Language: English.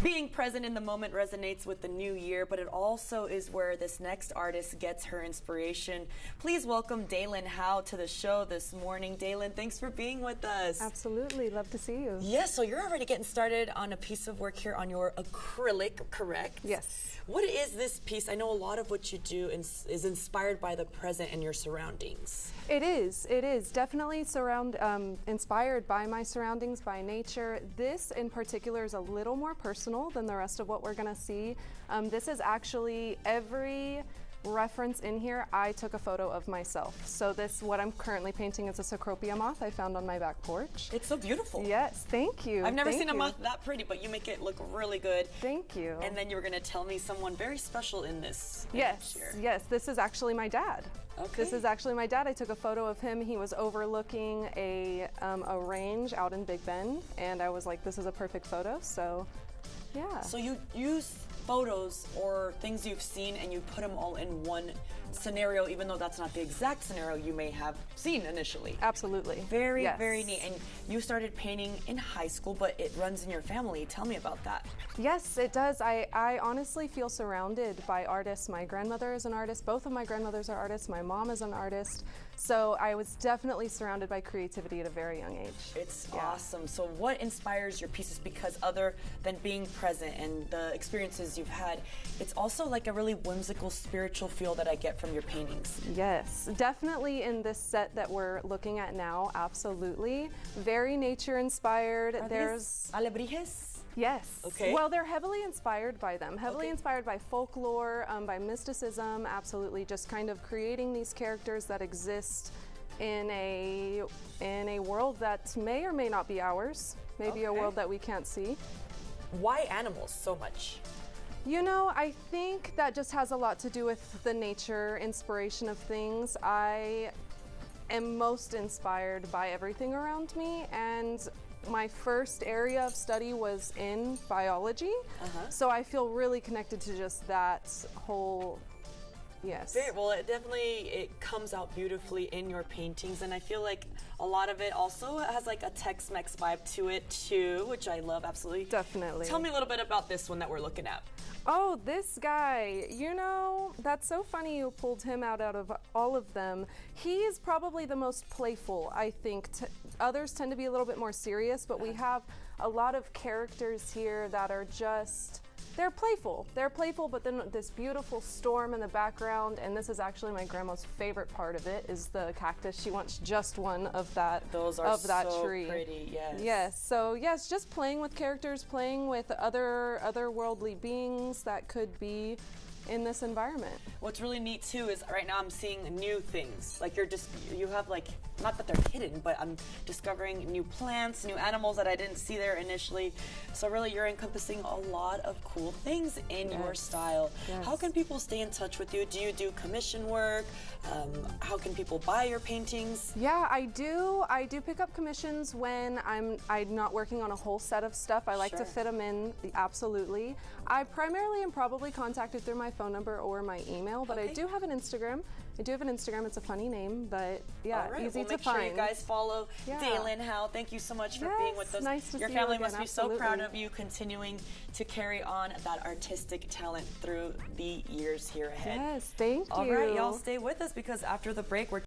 Being present in the moment resonates with the new year, but it also is where this next artist gets her inspiration. Please welcome Daylyn Howe to the show this morning. Daylyn, thanks for being with us. Absolutely, love to see you. Yes, so you're already getting started on a piece of work here on your acrylic, correct? Yes. What is this piece? I know a lot of what you do is inspired by the present and your surroundings. It is definitely inspired by my surroundings, by nature. This in particular is a little more personal than the rest of what we're gonna see. This is actually every reference in here, I took a photo of myself. So what I'm currently painting is a Cecropia moth I found on my back porch. It's so beautiful. Yes, thank you. I've never seen a moth that pretty, but you make it look really good. Thank you. And then you were gonna tell me someone very special in this Yes, image here. yes, this is actually my dad. Okay. This is actually my dad. I took a photo of him. He was overlooking a range out in Big Bend, and I was like, this is a perfect photo, so yeah. So you use photos or things you've seen and you put them all in one scenario, even though that's not the exact scenario you may have seen initially. Absolutely. Very, yes. very neat. And you started painting in high school, but it runs in your family. Tell me about that. Yes, it does. I honestly feel surrounded by artists. My grandmother is an artist. Both of my grandmothers are artists. My mom is an artist. So I was definitely surrounded by creativity at a very young age. It's awesome. So what inspires your pieces? Because other than being present and the experiences you've had, it's also like a really whimsical, spiritual feel that I get from your paintings. Yes, definitely in this set that we're looking at now, absolutely. Very nature inspired. There's alebrijes? Yes. Okay. Well, they're heavily inspired by them, heavily inspired by folklore, by mysticism, absolutely. Just kind of creating these characters that exist in a world that may or may not be ours, maybe a world that we can't see. Why animals so much? You know, I think that just has a lot to do with the nature, inspiration of things. I am most inspired by everything around me, and my first area of study was in biology, so I feel really connected to just that whole, yes. Very well, it comes out beautifully in your paintings, and I feel like a lot of it also has like a Tex-Mex vibe to it too, which I love absolutely. Definitely. Tell me a little bit about this one that we're looking at. Oh, this guy, you know, that's so funny you pulled him out of all of them. He is probably the most playful, I think. Others tend to be a little bit more serious, but we have a lot of characters here that are just, they're playful, but then this beautiful storm in the background, and this is actually my grandma's favorite part of it, is the cactus. She wants just one of that, Those are of that so tree. pretty, yes. Yes, so yes, just playing with characters, playing with otherworldly beings that could be in this environment. What's really neat too is right now I'm seeing new things. Like you have like, not that they're hidden, but I'm discovering new plants, new animals that I didn't see there initially. So really you're encompassing a lot of cool things in your style. Yes. How can people stay in touch with you? Do you do commission work? How can people buy your paintings? Yeah, I do pick up commissions when I'm not working on a whole set of stuff. I like to fit them in, absolutely. I primarily am probably contacted through my phone number or my email, but I do have an Instagram. It's a funny name, but yeah, easy to find. Make sure you guys follow Daylyn Howe. Thank you so much for being with us. Nice to Your see family you must again. be so proud of you continuing to carry on that artistic talent through the years here ahead. Yes, thank you. All right, y'all stay with us because after the break, we're